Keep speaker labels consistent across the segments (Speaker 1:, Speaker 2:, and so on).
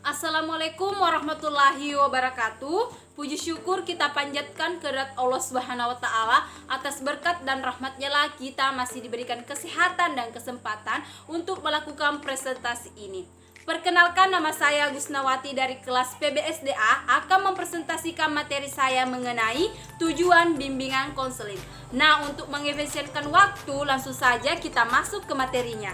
Speaker 1: Assalamualaikum warahmatullahi wabarakatuh. Puji syukur kita panjatkan kehadirat Allah Subhanahu wa taala atas berkat dan rahmatnya lah kita masih diberikan kesehatan dan kesempatan untuk melakukan presentasi ini. Perkenalkan, nama saya Gusnawati dari kelas PBSDA akan mempresentasikan materi saya mengenai tujuan bimbingan konseling. Nah, untuk mengefisienkan waktu, langsung saja kita masuk ke materinya.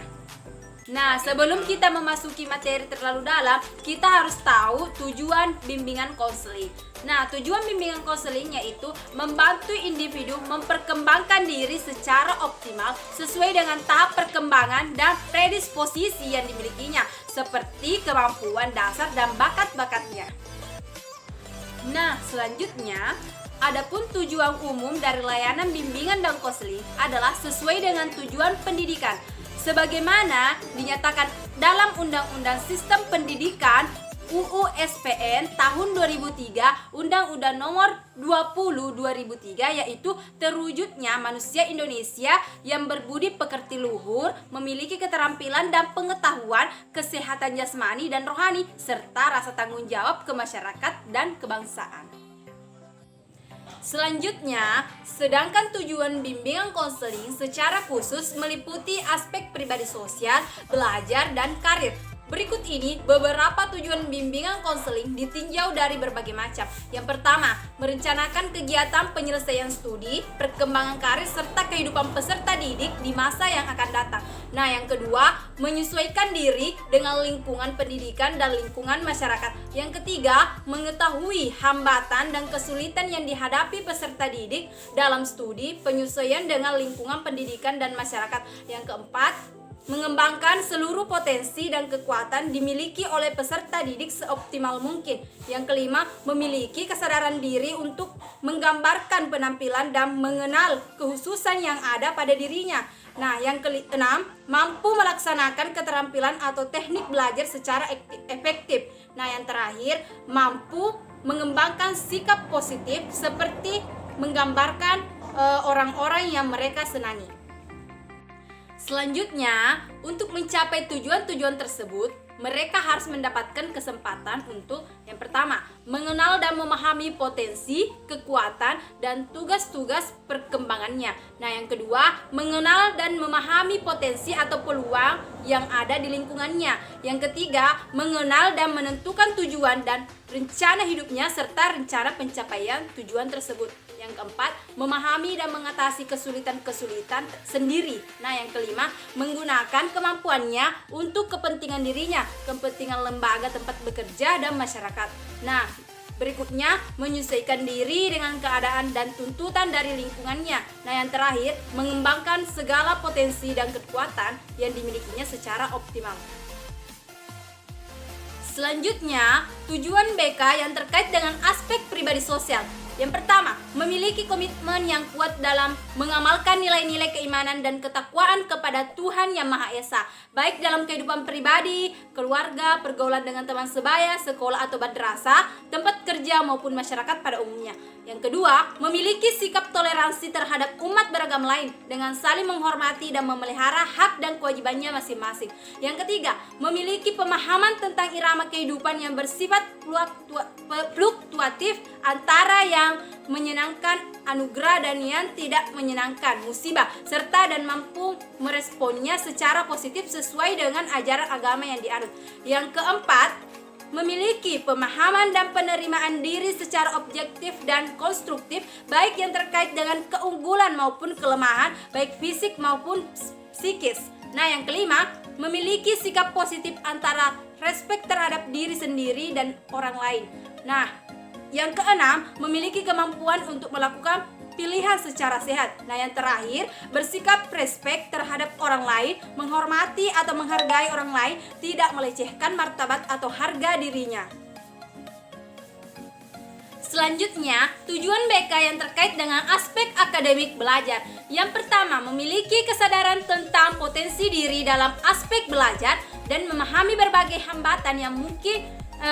Speaker 1: Nah, sebelum kita memasuki materi terlalu dalam, kita harus tahu tujuan bimbingan konseling. Nah, tujuan bimbingan konseling yaitu membantu individu memperkembangkan diri secara optimal sesuai dengan tahap perkembangan dan predisposisi yang dimilikinya, seperti kemampuan dasar dan bakat-bakatnya. Nah, selanjutnya, adapun tujuan umum dari layanan bimbingan dan konseling adalah sesuai dengan tujuan pendidikan sebagaimana dinyatakan dalam Undang-Undang Sistem Pendidikan UU SPN tahun 2003, Undang-Undang Nomor 20 2003, yaitu terwujudnya manusia Indonesia yang berbudi pekerti luhur, memiliki keterampilan dan pengetahuan, kesehatan jasmani dan rohani, serta rasa tanggung jawab ke masyarakat dan kebangsaan. Selanjutnya, sedangkan tujuan bimbingan konseling secara khusus meliputi aspek pribadi sosial, belajar, dan karir. Berikut ini beberapa tujuan bimbingan konseling ditinjau dari berbagai macam. Yang pertama, merencanakan kegiatan penyelesaian studi, perkembangan karir, serta kehidupan peserta didik di masa yang akan datang. Nah, yang kedua, menyesuaikan diri dengan lingkungan pendidikan dan lingkungan masyarakat. Yang ketiga, mengetahui hambatan dan kesulitan yang dihadapi peserta didik dalam studi, penyesuaian dengan lingkungan pendidikan dan masyarakat. Yang keempat, mengembangkan seluruh potensi dan kekuatan dimiliki oleh peserta didik seoptimal mungkin. Yang kelima, memiliki kesadaran diri untuk menggambarkan penampilan dan mengenal kekhususan yang ada pada dirinya. Nah, yang keenam, mampu melaksanakan keterampilan atau teknik belajar secara efektif. Nah, yang terakhir, mampu mengembangkan sikap positif seperti menggambarkan orang-orang yang mereka senangi. Selanjutnya, untuk mencapai tujuan-tujuan tersebut, mereka harus mendapatkan kesempatan untuk yang pertama, mengenal dan memahami potensi, kekuatan, dan tugas-tugas perkembangannya. Nah, yang kedua, mengenal dan memahami potensi atau peluang yang ada di lingkungannya. Yang ketiga, mengenal dan menentukan tujuan dan rencana hidupnya serta rencana pencapaian tujuan tersebut. Yang keempat, memahami dan mengatasi kesulitan-kesulitan sendiri. Nah, yang kelima, menggunakan kemampuannya untuk kepentingan dirinya, kepentingan lembaga tempat bekerja dan masyarakat. Nah, berikutnya, menyesuaikan diri dengan keadaan dan tuntutan dari lingkungannya. Nah, yang terakhir, mengembangkan segala potensi dan kekuatan yang dimilikinya secara optimal. Selanjutnya, tujuan BK yang terkait dengan aspek pribadi sosial. Yang pertama, memiliki komitmen yang kuat dalam mengamalkan nilai-nilai keimanan dan ketakwaan kepada Tuhan Yang Maha Esa, baik dalam kehidupan pribadi, keluarga, pergaulan dengan teman sebaya, sekolah atau madrasah, tempat kerja maupun masyarakat pada umumnya. Yang kedua, memiliki sikap toleransi terhadap umat beragam lain dengan saling menghormati dan memelihara hak dan kewajibannya masing-masing. Yang ketiga, memiliki pemahaman tentang irama kehidupan yang bersifat fluktuatif antara yang menyenangkan anugerah dan yang tidak menyenangkan musibah, serta dan mampu meresponnya secara positif sesuai dengan ajaran agama yang dianut. Yang keempat, memiliki pemahaman dan penerimaan diri secara objektif dan konstruktif, baik yang terkait dengan keunggulan maupun kelemahan, baik fisik maupun psikis. Nah, yang kelima, memiliki sikap positif antara respek terhadap diri sendiri dan orang lain. Nah, yang keenam, memiliki kemampuan untuk melakukan pilihan secara sehat. Nah, yang terakhir, bersikap respek terhadap orang lain, menghormati atau menghargai orang lain, tidak melecehkan martabat atau harga dirinya. Selanjutnya, tujuan BK yang terkait dengan aspek akademik belajar. Yang pertama, memiliki kesadaran tentang potensi diri dalam aspek belajar dan memahami berbagai hambatan yang mungkin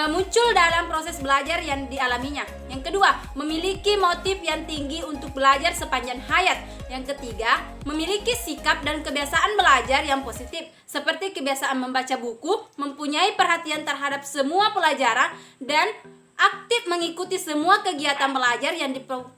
Speaker 1: muncul dalam proses belajar yang dialaminya. Yang kedua, memiliki motif yang tinggi untuk belajar sepanjang hayat. Yang ketiga, memiliki sikap dan kebiasaan belajar yang positif, seperti kebiasaan membaca buku, mempunyai perhatian terhadap semua pelajaran, dan aktif mengikuti semua kegiatan belajar yang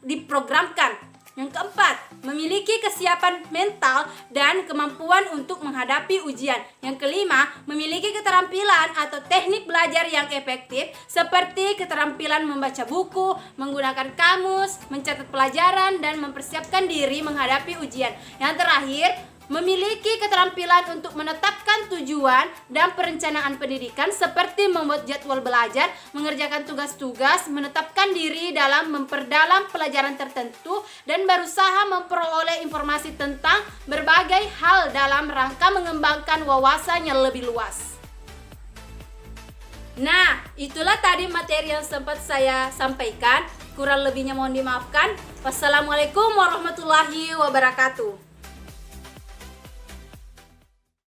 Speaker 1: diprogramkan. Yang keempat, memiliki kesiapan mental dan kemampuan untuk menghadapi ujian. Yang kelima, memiliki keterampilan atau teknik belajar yang efektif seperti keterampilan membaca buku, menggunakan kamus, mencatat pelajaran, dan mempersiapkan diri menghadapi ujian. Yang terakhir, memiliki keterampilan untuk menetapkan tujuan dan perencanaan pendidikan seperti membuat jadwal belajar, mengerjakan tugas-tugas, menetapkan diri dalam memperdalam pelajaran tertentu, dan berusaha memperoleh informasi tentang berbagai hal dalam rangka mengembangkan wawasan yang lebih luas. Nah, itulah tadi materi yang sempat saya sampaikan. Kurang lebihnya mohon dimaafkan. Wassalamualaikum warahmatullahi wabarakatuh.